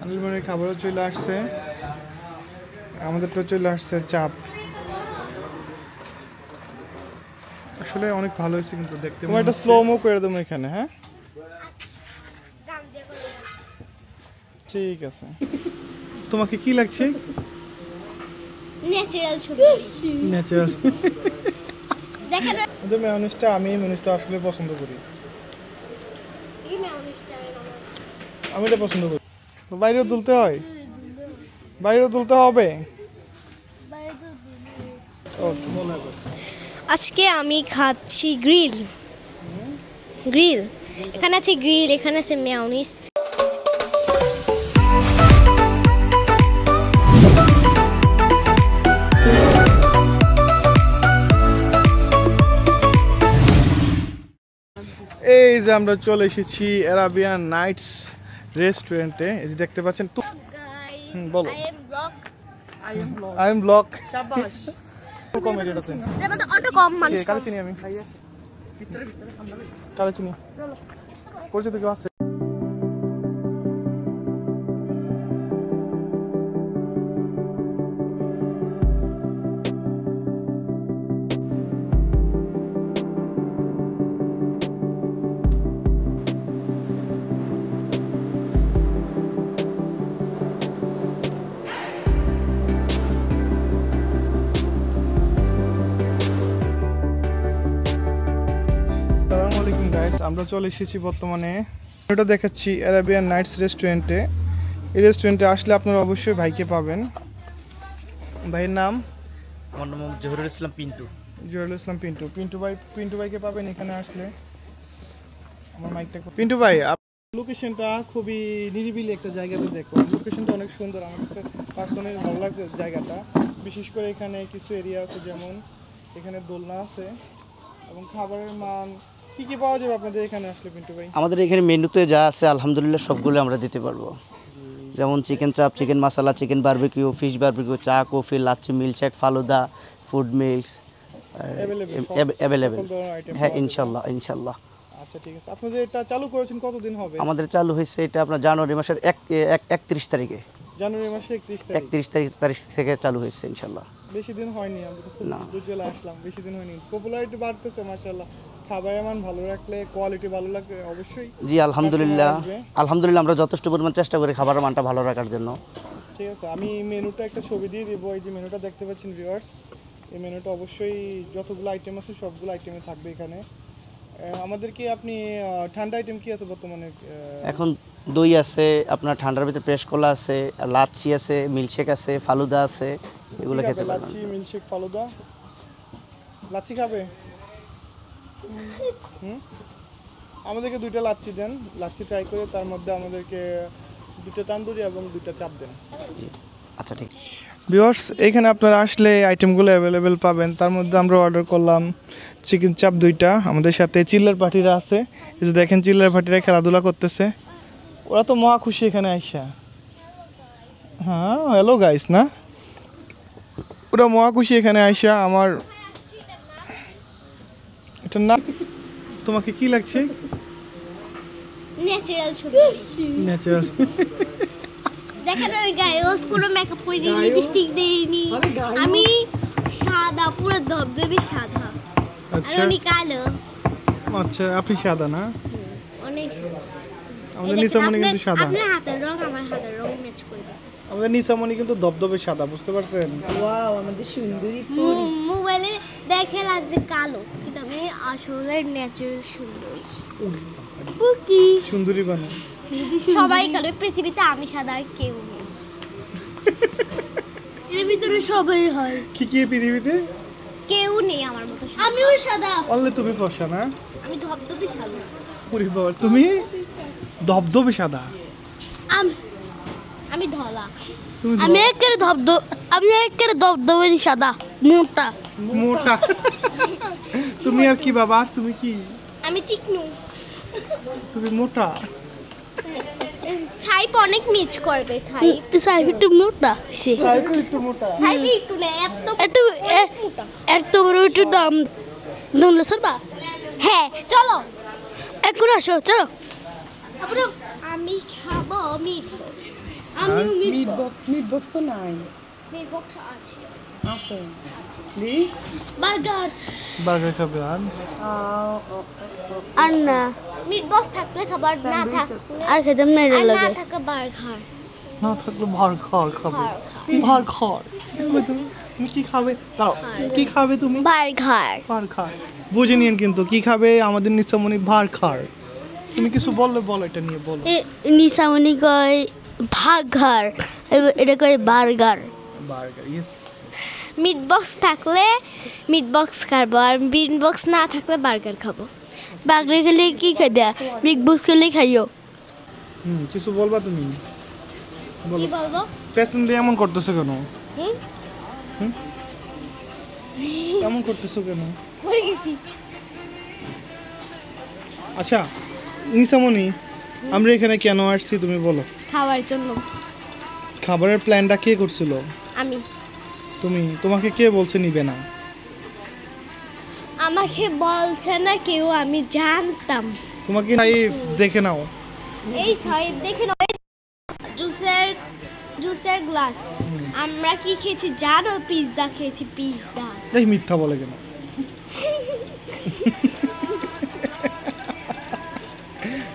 আনিলমনির খাবারও চলে আসছে, আমাদের তো চলে আসছে চাপ। আসলে অনেক ভালো হয়েছে কিন্তু দেখতে। তোমার একটা স্লো-মো করে দেবো এখানে। হ্যাঁ ঠিক আছে। তোমাকে কি লাগছে? ন্যাচারাল সুন্দরী। ন্যাচারাল। দেখা যায় ওদের মেয়োনিজটা, আমি মেয়োনিজটা আসলে পছন্দ করি। এই মেয়োনিজটা আমি এটা পছন্দ করি। বাইরেও তুলতে হয়, বাইরেও তুলতে হবে। আজকে আমি খাচ্ছি গ্রিল। গ্রিল এখানে আছে, গ্রিল এখানে আছে মেয়োনিজ। এই যে আমরা চলে এসেছি অ্যারাবিয়ান নাইটস রেস্টুরেন্টে। এই যে দেখতে পাচ্ছেন। বলো। I am block. শাবাশ। কম এটাতে। এটাতে অটো কম মানুষ। কালে চিনি আমি। কালে চিনি। চলো। পরিচিত কেউ আছে? আমরা চলে এসেছি বর্তমানে, এটা দেখাচ্ছি অ্যারাবিয়ান নাইটস রেস্টুরেন্টে। এই রেস্টুরেন্টে আসলে আপনারা অবশ্যই ভাইকে পাবেন। ভাইয়ের নাম? আমার নাম জহুরুল ইসলাম পিন্টু। জহুরুল ইসলাম পিন্টু। পিন্টু ভাইকে পাবেন এখানে আসলে। আমার মাইকটা পিন্টু ভাই, লোকেশনটা খুবই নিরিবিলি একটা জায়গাতে দেখো। লোকেশনটা অনেক সুন্দর, আমার কাছে পার্সোনালি ভালো লাগছে জায়গাটা। বিশেষ করে এখানে কিছু এরিয়া আছে, যেমন এখানে দোলনা আছে এবং খাবারের মান কি কি পাওয়া যাবে আপনাদের এখানে আসলে পিন্টু ভাই? আমাদের এখানে মেনুতে যা আছে আলহামদুলিল্লাহ সবগুলো আমরা দিতে পারবো। যেমন চিকেন চাপ, চিকেন মশলা, চিকেন বারবিকিউ, ফিশ বারবিকিউ, চা, coffee, lassi, milkshake, falooda, food mix available. হ্যাঁ ইনশাল্লাহ ইনশাল্লাহ। আচ্ছা ঠিক আছে। আপনাদের এটা চালু করেছেন কতদিন হবে? আমাদের চালু হয়েছে এটা আপনার জানুয়ারি মাসের 31 তারিখে। জানুয়ারি মাসে 31 তারিখ থেকে চালু হয়েছে ইনশাল্লাহ। বেশি দিন হয়নি, আমরা তো খুব চলে আসলাম, বেশি দিন হয়নি। পপুলারিটি বাড়তেছে মাশাআল্লাহ। খাবারের মান ভালো রাখলে, কোয়ালিটি ভালো লাগলে অবশ্যই। জি আলহামদুলিল্লাহ, আলহামদুলিল্লাহ আমরা যথেষ্ট পরিমাণ চেষ্টা করি খাবারের মানটা ভালো রাখার জন্য। ঠিক আছে, আমি মেনুটা একটা ছবি দিয়ে দিব। এই যে মেনুটা দেখতে পাচ্ছেন ভিউয়ার্স, এই মেনুটা অবশ্যই যতগুলো আইটেম আছে সবগুলো আইটেমে থাকবে এখানে। আমাদেরকে আপনি ঠান্ডা আইটেম কি আছে বর্তমানে? এখন দই আছে, আপনার ঠান্ডার ভিতরে প্রেস কলা আছে, লাচ্ছি আছে, মিল্কশেক আছে, ফালুদা আছে, এগুলো খেতে পারেন। লাচ্ছি, মিল্কশেক, ফালুদা। লাচ্ছি খাবে? আমাদেরকে 2টা লাচ্ছি দেন, লাচ্ছি ট্রাই করে তার মধ্যে আমাদেরকে 2টা তান্দুরি এবং 2টা চাপ দেন। আচ্ছা ঠিক। ভিউয়ার্স, এখানে আপনারা আসলে আইটেমগুলো অ্যাভেলেবেল পাবেন। তার মধ্যে আমরা অর্ডার করলাম চিকেন চাপ 2টা। আমাদের সাথে চিল্লার পার্টিরা আছে, এই যে দেখেন চিল্লার পার্টিরা খেলাধুলা করতেছে। ওরা তো মহা খুশি এখানে আইসা। হ্যাঁ হ্যালো গাইস, না ওরা মহা খুশি এখানে আইসা। আমার এটা না, তোমাকে কি লাগছে? ন্যাচারাল সুন্দরী। ন্যাচারাল। দেখা যায় গায়ে কোনো মেকআপ করিনি, লিপস্টিক দেইনি। আমি সাদা, পুরো ধবধবে সাদা। আচ্ছা আমি কালো। আচ্ছা আপনি সাদা না? অনেক সাদা। আমাদের নিসামনি কিন্তু সাদা। আপনার হাতের রং আমার হাতের রং ম্যাচ করে দেয়। আমাদের নিসামনি কিন্তু ধবধবে সাদা, বুঝতে পারছেন? ওয়াও, আমাদের সুন্দরী পরি। মোবাইলে দেখে লাগছে কালো, কিন্তু আমি আসলে ন্যাচারাল সুন্দরী। পুকি সুন্দরী বানো। সবাই কালো, পৃথিবীতে আমি সাদা আর কেউ নেই। এর ভিতরে সবাই হয়। কি কি পৃথিবীতে? কেউ নেই আমার মতো। আমিও সাদা। অনলি তুমি ফর্সা না? আমি ধবধবে সাদা। পুরি বাবা, তুমি ধবধবে সাদা। আমি ধলা। তুমি আমি একেবারে ধবধবে সাদা, মোটা মোটা। তুমি আর কি বাবা, আর তুমি কি? আমি চিকনু। তুমি মোটা। ছাইপ অনেক মিচ করবে। ছাইপ একটু মোটা হইছে। সাইফ একটু মোটা। ছাইপ একটু না, এত বড় একটু দাম দলে সরবা। হ্যাঁ চলো এখন আসো, চলো। আমি খাবো মিট। আমি মিট বক্স তো নাই মিট বক্স আছে আছে দি বার্গার বার্গার খাবে আর আর না মিট বক্স থাকলে খাবার না থাকলে আর খেতে মেরে আর না লাগে থাকলে বার্গার না থাকলে বার্গার খাবে বার্গার তুমি কি খাবে দাঁড়াও কি খাবে তুমি বার্গার বার্গার বুঝে নিন কিন্তু কি খাবে আমাদের নিসামণি বার্গার তুমি কিছু বললে বলো এটা নিয়ে বলো নিসামনি কয় বার্গার এটা কয় burger burger yes meat box থাকলে মিট বক্স খাবো আর মিট বক্স না থাকলে বার্গার খাবো বার্গার খেলে কি খাবে মিট বক্স খেলে খাইও কিছু বলবা তুমি কি বলবো পেছন দিয়ে এমন করতেছো কেন হুম এমন করতেছো কেন পড়ে গেছি আচ্ছা নিসামণি আমরা এখানে কেন আসছি তুমি বলো খাওয়ার জন্য খাবারের প্ল্যানটা কে করছিল আমি তোমাকে কে বলছে নিবে না আমাকে বলছে না কেউ আমি জানতাম তোমাকে সাইফ দেখে নাও এই সাহেব দেখেন জুসের গ্লাস আমরা কি খেয়েছি জানো পিৎজা খেয়েছি পিৎজা এই মিথ্যা বলে কেন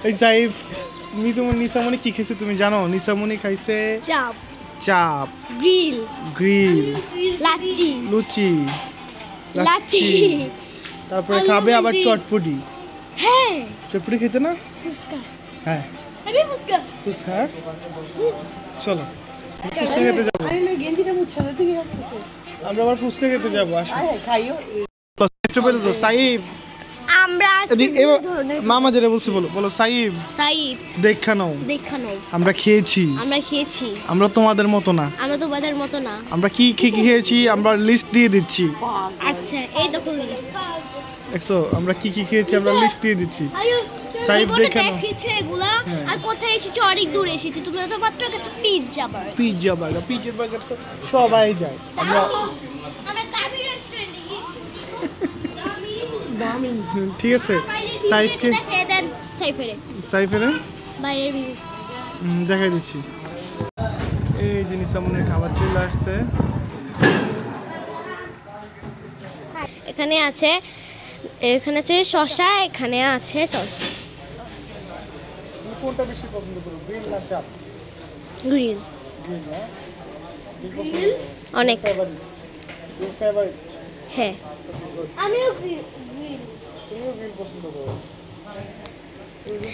এই সাইফ নিসামণি কি খেয়েছে তুমি জানো নিসামণি খাইছে চাপ চাপ গ্রিল গ্রিল লাচ্ছি লুচি লাচ্ছি তারপরে খাবে আবার চটপটি হ্যাঁ চটপটি খেতে না ফুচকা হ্যাঁ আমি ফুচকা ফুচকা চলো ফুচকা খেতে যাবো আরে না গেঞ্জিটা মুছা দে তুই রাখতেছ আমরা আবার ফুচকা খেতে যাবো আসো আয় খাইও সাইফটা বলে তো সাইফ আমরা আজকে মামা যেটা বলছে বলো বলো সাইফ সাইব দেখা নাও দেখানো আমরা খেয়েছি আমরা তোমাদের মতো না আমরা তোমাদের মতো না আমরা কি কি খেয়েছি আমরা লিস্ট দিয়ে দিচ্ছি আচ্ছা এই দেখো লিস্ট দেখছো আমরা কি কি খেয়েছি আমরা লিস্ট দিয়ে দিচ্ছি সাইব জীবনে দেখানো। দেখেছো এগুলা আর কোথায় এসেছি অনেক দূরে এসেছি তোমরা তো মাত্র কাছে পিৎজা বার্গার পিৎজা বার্গার তো সবাই যায় আমরা আমরা দামি রেস্টুরেন্টে গিয়েছি দামি ঠিক আছে সাইফকে দেখিয়ে দেন সাইফের বাইরের ভিউ দেখাই দিচ্ছি এই জিনিস আমাদের খাবার চলে আসছে এখানে আছে শসা এখানে আছে সস কোনটা বেশি পছন্দ করো গ্রিল না চাপ গ্রিল গ্রিল না অনেক ফেভারিট হ্যাঁ আমিও গ্রিল তুমিও গ্রিল পছন্দ করো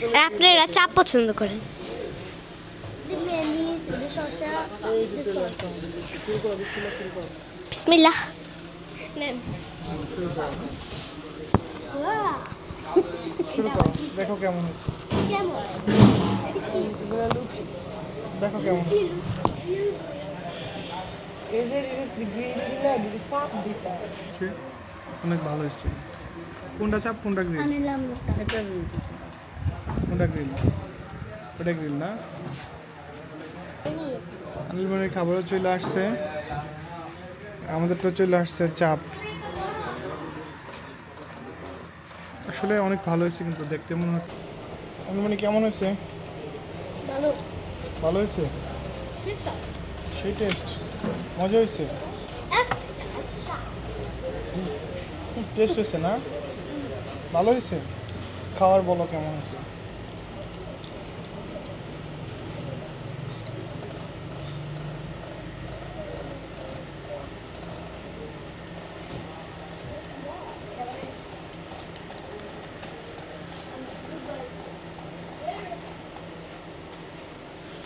আর আপনারা চাপ পছন্দ করেন বিসমিল্লাহ নেন শুরু করো দেখো কেমন হয়েছে দেখো কেমন হয়েছে। এই যে গ্রিল দিলা দিদি সাপ দিতা অনেক ভালো হয়েছে কোনটা চাপ কোনটা গ্রিল এটা কোনটা গ্রিল ওটা গ্রিল না আনিলমনের খাবারও চলে আসছে আমাদের তো চলে আসছে চাপ আসলে অনেক ভালো হয়েছে কিন্তু দেখতে মনে হচ্ছে আনিলমনি কেমন হয়েছে ভালো হয়েছে সেই টেস্ট মজা হয়েছে টেস্ট হয়েছে না ভালো হয়েছে খাওয়ার বলো কেমন হয়েছে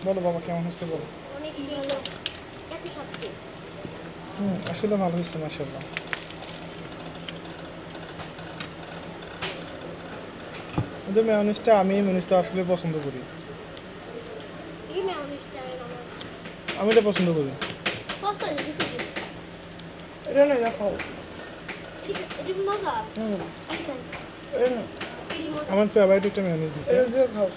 বলো বাবা কেমন হয়েছে বলো আসলে ভালো হয়েছে মাশাআল্লাহ ওদের মেয়নিজটা আমি মেয়নিজটা আসলে পছন্দ করি আমি এটা পছন্দ করি এটা না খাও আমার ফেভারিট একটা মেয়নিজ দিছে এটা দিয়ে খাও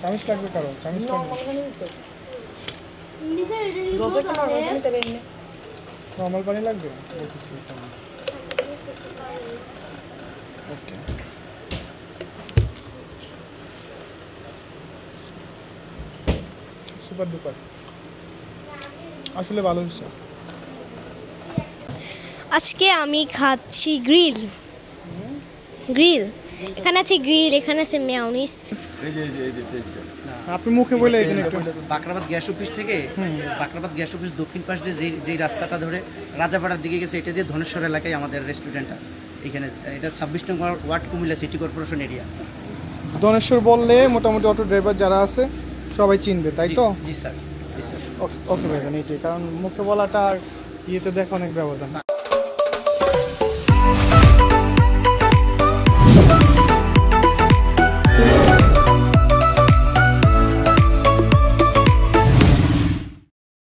চামিচ লাগবে কারো চামিচ লাগবে রসে খাও না তেরে নে নর্মাল পানি লাগবে বলতেছি ওকে সুপার ডুপার, আসলে ভালো হচ্ছে। আজকে আমি খাচ্ছি গ্রিল। এখানে আছে গ্রিল, এখানে আছে মেয়োনিজ। আপনি মুখে বলে এখানে একটু বাকরাবাদ গ্যাস অফিস থেকে, বাকরাবাদ গ্যাস অফিস দক্ষিণ পাশ দিয়ে যেই রাস্তাটা ধরে রাজাপাড়ার দিকে গেছে, এটা দিয়ে ধনেশ্বর এলাকায় আমাদের রেস্টুরেন্টটা। এখানে এটা 26 নম্বর ward, Comilla city corporation area. Dhaneshwar বললে মোটামুটি অটো ড্রাইভার যারা আছে সবাই চিনবে, তাই তো? জি স্যার, জি স্যার। ওকে ভাইজান, এইটাই কারণ মুখে বলাটা আর ইয়েতে দেখা অনেক ব্যবধান।